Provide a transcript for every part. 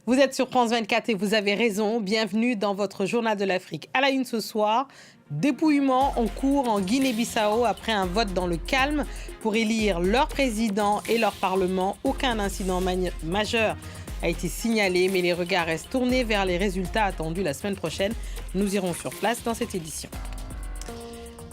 Vous êtes sur France 24 et vous avez raison. Bienvenue dans votre journal de l'Afrique. À la une ce soir, dépouillement en cours en Guinée-Bissau après un vote dans le calme pour élire leur président et leur parlement. Aucun incident majeur a été signalé, mais les regards restent tournés vers les résultats attendus la semaine prochaine. Nous irons sur place dans cette édition.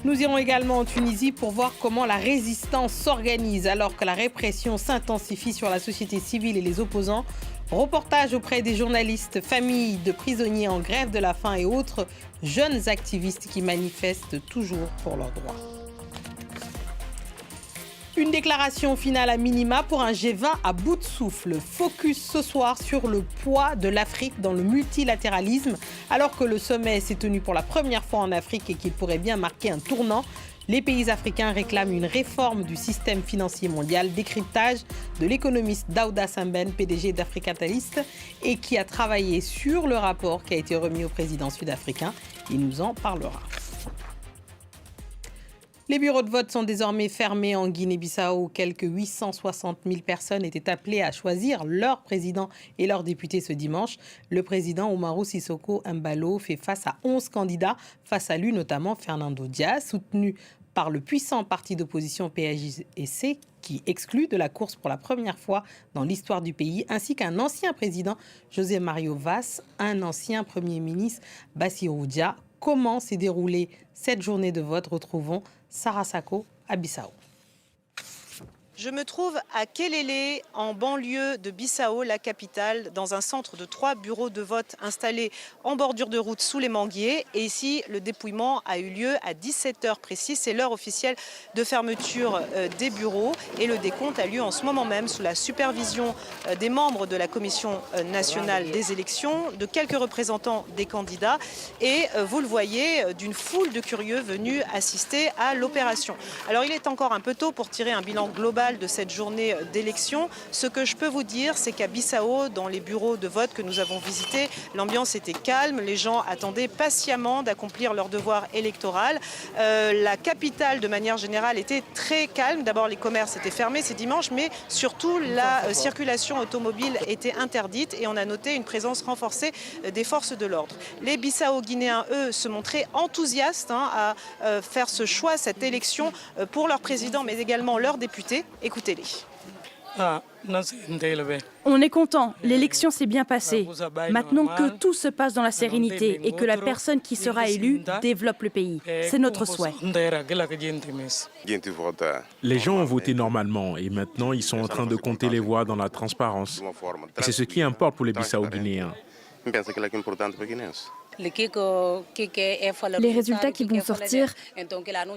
Nous irons également en Tunisie pour voir comment la résistance s'organise alors que la répression s'intensifie sur la société civile et les opposants. Reportage auprès des journalistes, familles de prisonniers en grève de la faim et autres jeunes activistes qui manifestent toujours pour leurs droits. Une déclaration finale à minima pour un G20 à bout de souffle. Focus ce soir sur le poids de l'Afrique dans le multilatéralisme. Alors que le sommet s'est tenu pour la première fois en Afrique et qu'il pourrait bien marquer un tournant, les pays africains réclament une réforme du système financier mondial. Décryptage de l'économiste Daouda Sembène, PDG d'Africatalist, et qui a travaillé sur le rapport qui a été remis au président sud-africain. Il nous en parlera. Les bureaux de vote sont désormais fermés en Guinée-Bissau. Quelques 860 000 personnes étaient appelées à choisir leur président et leurs députés ce dimanche. Le président Umaru Sissoco Embalo fait face à 11 candidats. Face à lui, notamment Fernando Dias, soutenu par le puissant parti d'opposition PAIGC, qui exclut de la course pour la première fois dans l'histoire du pays, ainsi qu'un ancien président, José Mario Vaz, un ancien premier ministre, Bassirou Dia. Comment s'est déroulée cette journée de vote? Retrouvons Sarah Sako à Bissau. Je me trouve à Kelele, en banlieue de Bissau, la capitale, dans un centre de 3 bureaux de vote installés en bordure de route sous les manguiers. Et ici, le dépouillement a eu lieu à 17h précis. C'est l'heure officielle de fermeture des bureaux. Et le décompte a lieu en ce moment même sous la supervision des membres de la Commission nationale des élections, de quelques représentants des candidats. Et vous le voyez, d'une foule de curieux venus assister à l'opération. Alors il est encore un peu tôt pour tirer un bilan global de cette journée d'élection. Ce que je peux vous dire, c'est qu'à Bissau, dans les bureaux de vote que nous avons visités, l'ambiance était calme. Les gens attendaient patiemment d'accomplir leur devoir électoral. La capitale, de manière générale, était très calme. D'abord, les commerces étaient fermés, c'est dimanche, mais surtout, la circulation automobile était interdite et on a noté une présence renforcée des forces de l'ordre. Les Bissau-Guinéens, eux, se montraient enthousiastes à faire ce choix, cette élection pour leur président, mais également leurs députés. Écoutez-les. On est content, l'élection s'est bien passée. Maintenant que tout se passe dans la sérénité et que la personne qui sera élue développe le pays. C'est notre souhait. Les gens ont voté normalement et maintenant ils sont en train de compter les voix dans la transparence. Et c'est ce qui importe pour les Bissau-Guinéens. Les résultats qui vont sortir,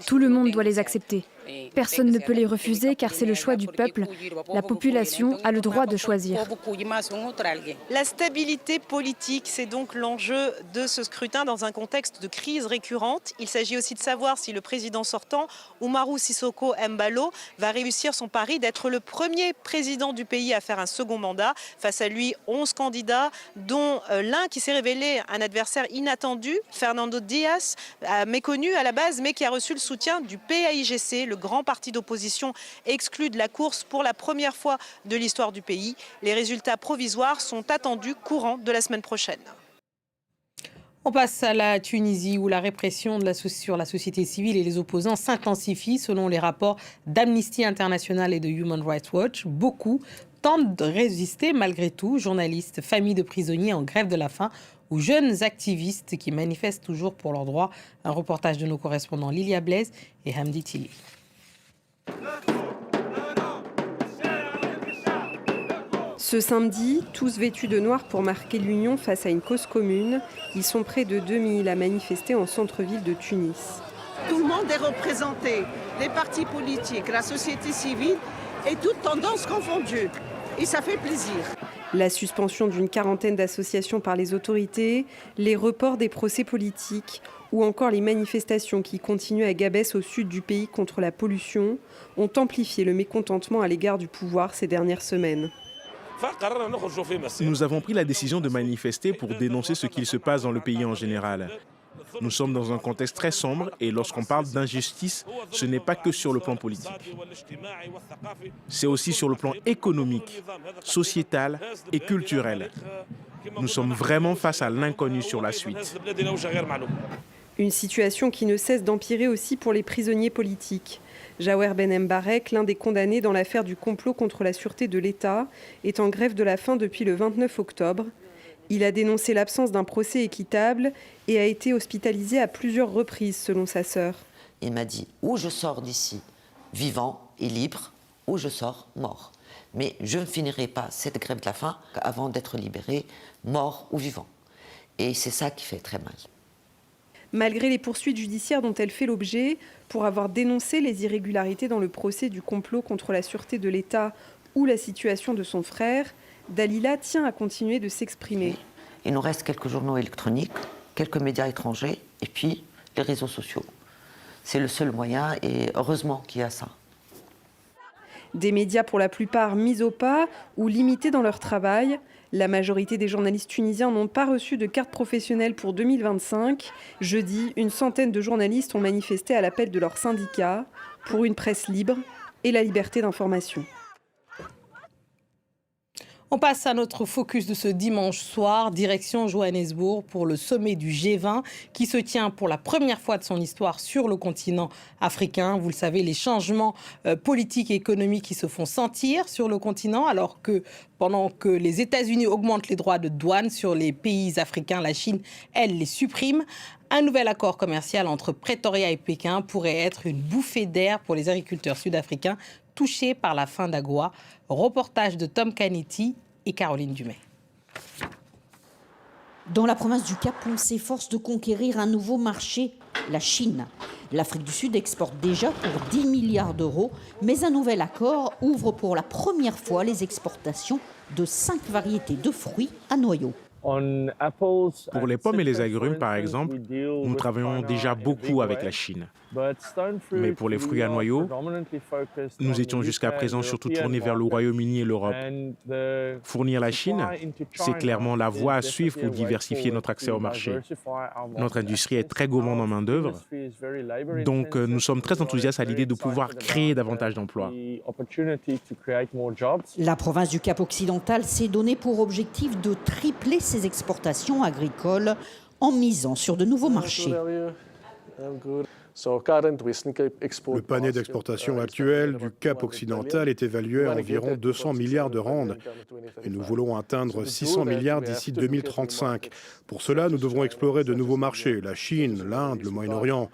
tout le monde doit les accepter. Personne ne peut les refuser car c'est le choix du peuple. La population a le droit de choisir. La stabilité politique, c'est donc l'enjeu de ce scrutin dans un contexte de crise récurrente. Il s'agit aussi de savoir si le président sortant, Umaru Sissoco Embalo, va réussir son pari d'être le premier président du pays à faire un second mandat. Face à lui, 11 candidats, dont l'un qui s'est révélé un adversaire inattendu, Fernando Dias, méconnu à la base, mais qui a reçu le soutien du PAIGC, le grand parti d'opposition exclu de la course pour la première fois de l'histoire du pays. Les résultats provisoires sont attendus courant de la semaine prochaine. On passe à la Tunisie où la répression sur la société civile et les opposants s'intensifie selon les rapports d'Amnesty International et de Human Rights Watch. Beaucoup tentent de résister malgré tout, journalistes, familles de prisonniers en grève de la faim ou jeunes activistes qui manifestent toujours pour leurs droits. Un reportage de nos correspondants Lilia Blaise et Hamdi Tili. Ce samedi, tous vêtus de noir pour marquer l'union face à une cause commune, ils sont près de 2000 à manifester en centre-ville de Tunis. Tout le monde est représenté, les partis politiques, la société civile et toutes tendances confondues. Et ça fait plaisir. La suspension d'une quarantaine d'associations par les autorités, les reports des procès politiques ou encore les manifestations qui continuent à Gabès au sud du pays contre la pollution ont amplifié le mécontentement à l'égard du pouvoir ces dernières semaines. Nous avons pris la décision de manifester pour dénoncer ce qu'il se passe dans le pays en général. Nous sommes dans un contexte très sombre et lorsqu'on parle d'injustice, ce n'est pas que sur le plan politique. C'est aussi sur le plan économique, sociétal et culturel. Nous sommes vraiment face à l'inconnu sur la suite. Une situation qui ne cesse d'empirer aussi pour les prisonniers politiques. Jawer Ben Mbarek, l'un des condamnés dans l'affaire du complot contre la sûreté de l'État, est en grève de la faim depuis le 29 octobre. Il a dénoncé l'absence d'un procès équitable et a été hospitalisé à plusieurs reprises, selon sa sœur. Il m'a dit « ou je sors d'ici vivant et libre, ou je sors mort. Mais je ne finirai pas cette grève de la faim avant d'être libéré, mort ou vivant. » Et c'est ça qui fait très mal. Malgré les poursuites judiciaires dont elle fait l'objet, pour avoir dénoncé les irrégularités dans le procès du complot contre la sûreté de l'État ou la situation de son frère, Dalila tient à continuer de s'exprimer. Il nous reste quelques journaux électroniques, quelques médias étrangers et puis les réseaux sociaux. C'est le seul moyen et heureusement qu'il y a ça. Des médias pour la plupart mis au pas ou limités dans leur travail. La majorité des journalistes tunisiens n'ont pas reçu de carte professionnelle pour 2025. Jeudi, une centaine de journalistes ont manifesté à l'appel de leur syndicat pour une presse libre et la liberté d'information. On passe à notre focus de ce dimanche soir, direction Johannesburg pour le sommet du G20 qui se tient pour la première fois de son histoire sur le continent africain. Vous le savez, les changements politiques et économiques qui se font sentir sur le continent alors que pendant que les États-Unis augmentent les droits de douane sur les pays africains, la Chine, elle, les supprime. Un nouvel accord commercial entre Pretoria et Pékin pourrait être une bouffée d'air pour les agriculteurs sud-africains touchés par la faim d'AGOA. Reportage de Tom Canetti et Caroline Dumais. Dans la province du Cap, on s'efforce de conquérir un nouveau marché, la Chine. L'Afrique du Sud exporte déjà pour 10 milliards d'euros, mais un nouvel accord ouvre pour la première fois les exportations de 5 variétés de fruits à noyaux. Pour les pommes et les agrumes, par exemple, nous travaillons déjà beaucoup avec la Chine. Mais pour les fruits à noyaux, nous étions jusqu'à présent surtout tournés vers le Royaume-Uni et l'Europe. Fournir la Chine, c'est clairement la voie à suivre pour diversifier notre accès au marché. Notre industrie est très gourmande en main-d'œuvre, donc nous sommes très enthousiastes à l'idée de pouvoir créer davantage d'emplois. La province du Cap occidental s'est donnée pour objectif de tripler ses exportations agricoles en misant sur de nouveaux marchés. Le panier d'exportation actuel du Cap occidental est évalué à environ 200 milliards de rands et nous voulons atteindre 600 milliards d'ici 2035. Pour cela, nous devrons explorer de nouveaux marchés, la Chine, l'Inde, le Moyen-Orient.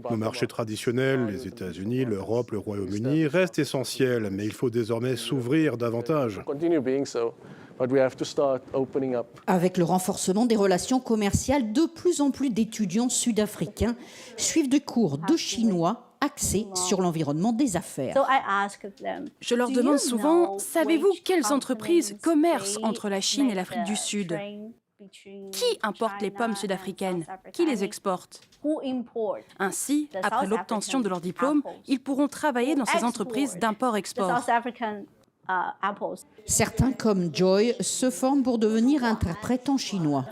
Nos marchés traditionnels, les États-Unis, l'Europe, le Royaume-Uni, restent essentiels, mais il faut désormais s'ouvrir davantage. Avec le renforcement des relations commerciales, de plus en plus d'étudiants sud-africains suivent des cours de chinois axés sur l'environnement des affaires. Je leur demande souvent, savez-vous quelles entreprises commercent entre la Chine et l'Afrique du Sud ? Qui importe les pommes sud-africaines ? Qui les exporte ? Ainsi, après l'obtention de leur diplôme, ils pourront travailler dans ces entreprises d'import-export. Certains, comme Joy, se forment pour devenir interprètes en chinois.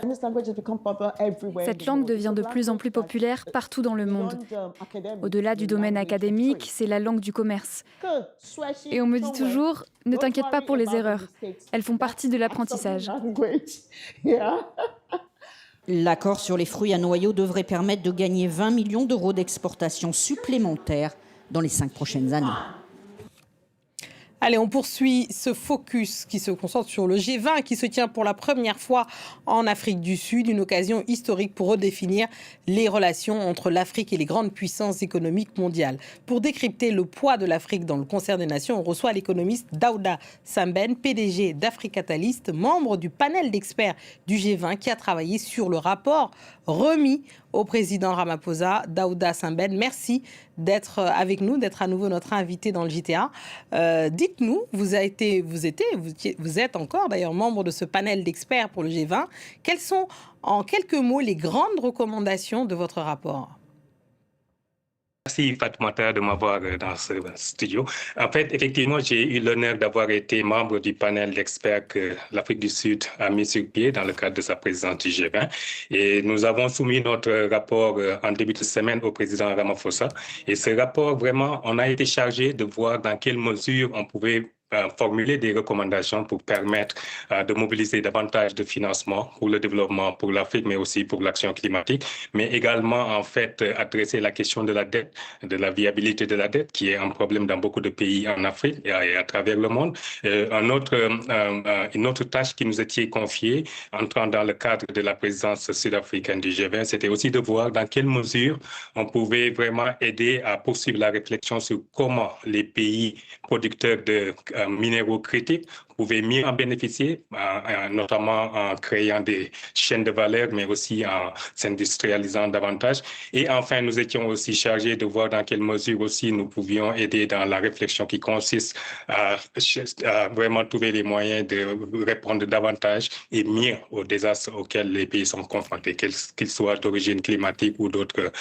Cette langue devient de plus en plus populaire partout dans le monde. Au-delà du domaine académique, c'est la langue du commerce. Et on me dit toujours, ne t'inquiète pas pour les erreurs. Elles font partie de l'apprentissage. L'accord sur les fruits à noyaux devrait permettre de gagner 20 millions d'euros d'exportation supplémentaires dans les 5 prochaines années. Allez, on poursuit ce focus qui se concentre sur le G20 qui se tient pour la première fois en Afrique du Sud, une occasion historique pour redéfinir les relations entre l'Afrique et les grandes puissances économiques mondiales. Pour décrypter le poids de l'Afrique dans le concert des nations, on reçoit l'économiste Daouda Sambène, PDG d'Africatalist, membre du panel d'experts du G20 qui a travaillé sur le rapport remis au président Ramaphosa. Daouda Sambène, merci d'être avec nous, d'être à nouveau notre invité dans le JTA. Dites-nous, vous êtes encore d'ailleurs membre de ce panel d'experts pour le G20. Quelles sont en quelques mots les grandes recommandations de votre rapport ? Merci Fatoumata de m'avoir dans ce studio. En fait, effectivement, j'ai eu l'honneur d'avoir été membre du panel d'experts que l'Afrique du Sud a mis sur pied dans le cadre de sa présidence du G20. Et nous avons soumis notre rapport en début de semaine au président Ramaphosa. Et ce rapport, vraiment, on a été chargé de voir dans quelle mesure on pouvait formuler des recommandations pour permettre de mobiliser davantage de financement pour le développement, pour l'Afrique, mais aussi pour l'action climatique, mais également en fait adresser la question de la dette, de la viabilité de la dette, qui est un problème dans beaucoup de pays en Afrique et à travers le monde. Une autre tâche qui nous était confiée, entrant dans le cadre de la présidence sud-africaine du G20, c'était aussi de voir dans quelle mesure on pouvait vraiment aider à poursuivre la réflexion sur comment les pays producteurs de minéraux critiques pouvaient mieux en bénéficier, notamment en créant des chaînes de valeur, mais aussi en s'industrialisant davantage. Et enfin, nous étions aussi chargés de voir dans quelle mesure aussi nous pouvions aider dans la réflexion qui consiste à vraiment trouver les moyens de répondre davantage et mieux aux désastres auxquels les pays sont confrontés, qu'ils soient d'origine climatique ou d'autres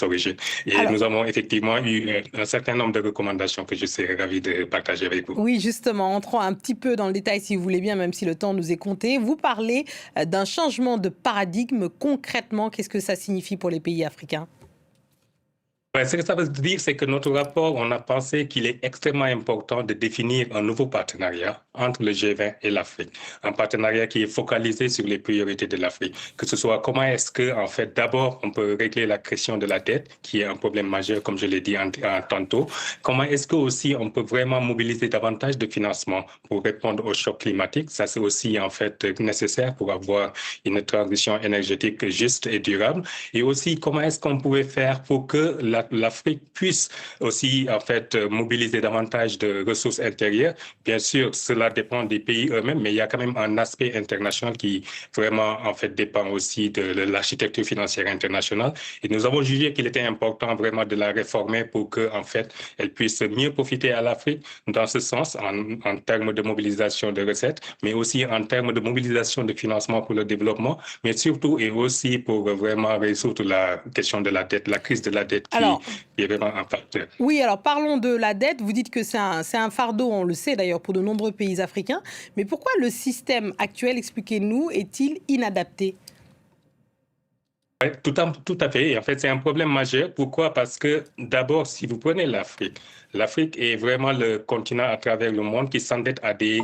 origines. Et nous avons effectivement eu un certain nombre de recommandations que je serais ravi de partager avec vous. Oui, justement, entrons un petit peu dans le détail si vous voulez bien, même si le temps nous est compté. Vous parlez d'un changement de paradigme. Concrètement, qu'est-ce que ça signifie pour les pays africains ? Ce que ça veut dire, c'est que notre rapport, on a pensé qu'il est extrêmement important de définir un nouveau partenariat entre le G20 et l'Afrique. Un partenariat qui est focalisé sur les priorités de l'Afrique. Que ce soit comment est-ce que, en fait, d'abord, on peut régler la question de la dette, qui est un problème majeur, comme je l'ai dit tantôt. Comment est-ce que aussi on peut vraiment mobiliser davantage de financement pour répondre au choc climatique. Ça, c'est aussi, en fait, nécessaire pour avoir une transition énergétique juste et durable. Et aussi, comment est-ce qu'on pouvait faire pour que l'Afrique puisse aussi, en fait, mobiliser davantage de ressources intérieures. Bien sûr, cela dépend des pays eux-mêmes, mais il y a quand même un aspect international qui vraiment, en fait, dépend aussi de l'architecture financière internationale. Et nous avons jugé qu'il était important vraiment de la réformer pour que, en fait, elle puisse mieux profiter à l'Afrique dans ce sens, en termes de mobilisation de recettes, mais aussi en termes de mobilisation de financement pour le développement, mais surtout et aussi pour vraiment résoudre la question de la dette, la crise de la dette qui est vraiment un facteur. Oui, alors parlons de la dette. Vous dites que c'est un fardeau, on le sait d'ailleurs, pour de nombreux pays africains. Mais pourquoi le système actuel, expliquez-nous, est-il inadapté ? Oui, tout à fait. Et en fait, c'est un problème majeur. Pourquoi ? Parce que d'abord, si vous prenez l'Afrique est vraiment le continent à travers le monde qui s'endette à des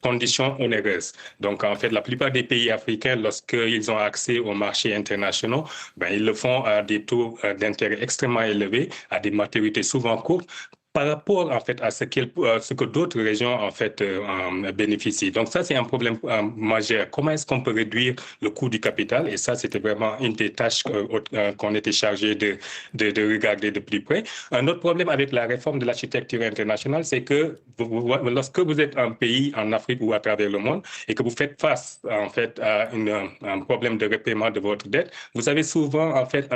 conditions onéreuses. Donc, en fait, la plupart des pays africains, lorsqu'ils ont accès aux marchés internationaux, ils le font à des taux d'intérêt extrêmement élevés, à des maturités souvent courtes, par rapport, en fait, à ce que d'autres régions, en fait, bénéficient. Donc, ça, c'est un problème majeur. Comment est-ce qu'on peut réduire le coût du capital? Et ça, c'était vraiment une des tâches qu'on était chargé de regarder de plus près. Un autre problème avec la réforme de l'architecture internationale, c'est que lorsque vous êtes un pays en Afrique ou à travers le monde et que vous faites face, en fait, à un problème de repaiement de votre dette, vous avez souvent, en fait,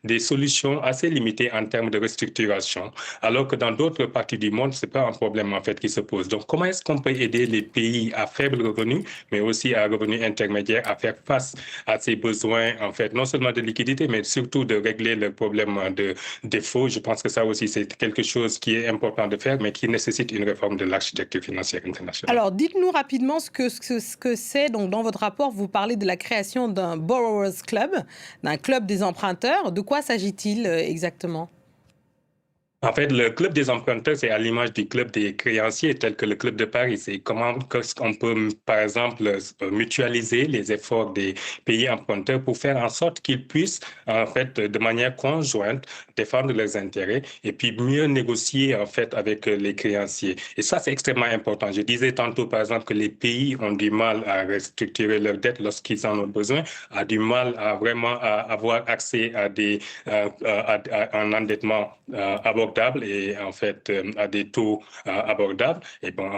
des solutions assez limitées en termes de restructuration. Alors que dans d'autres parties du monde, ce n'est pas un problème en fait qui se pose. Donc, comment est-ce qu'on peut aider les pays à faible revenu, mais aussi à revenus intermédiaires, à faire face à ces besoins, en fait, non seulement de liquidité, mais surtout de régler le problème de défaut. Je pense que ça aussi, c'est quelque chose qui est important de faire, mais qui nécessite une réforme de l'architecture financière internationale. Alors, dites-nous rapidement ce que c'est. Donc, dans votre rapport, vous parlez de la création d'un Borrowers Club, d'un club des emprunteurs. De quoi s'agit-il exactement ? En fait, le club des emprunteurs, c'est à l'image du club des créanciers, tel que le club de Paris. C'est comment on peut, par exemple, mutualiser les efforts des pays emprunteurs pour faire en sorte qu'ils puissent, en fait, de manière conjointe, défendre leurs intérêts et puis mieux négocier, en fait, avec les créanciers. Et ça, c'est extrêmement important. Je disais tantôt, par exemple, que les pays ont du mal à restructurer leurs dettes lorsqu'ils en ont besoin, ont du mal à vraiment avoir accès à un endettement abordable et en fait à des taux abordables. Et bon,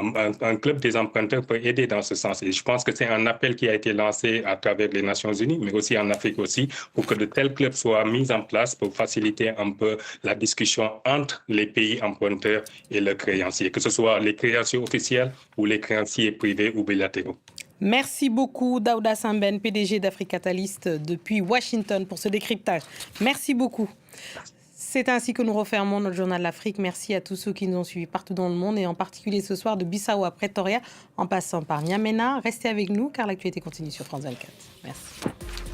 un club des emprunteurs peut aider dans ce sens. Et je pense que c'est un appel qui a été lancé à travers les Nations Unies, mais aussi en Afrique aussi, pour que de tels clubs soient mis en place pour faciliter un peu la discussion entre les pays emprunteurs et leurs créanciers, que ce soit les créanciers officiels ou les créanciers privés ou bilatéraux. Merci beaucoup, Daouda Sembène, PDG d'Afrique Catalyst depuis Washington, pour ce décryptage. Merci beaucoup. C'est ainsi que nous refermons notre journal de l'Afrique. Merci à tous ceux qui nous ont suivis partout dans le monde et en particulier ce soir de Bissau à Pretoria en passant par N'Djamena. Restez avec nous car l'actualité continue sur France 24. Merci.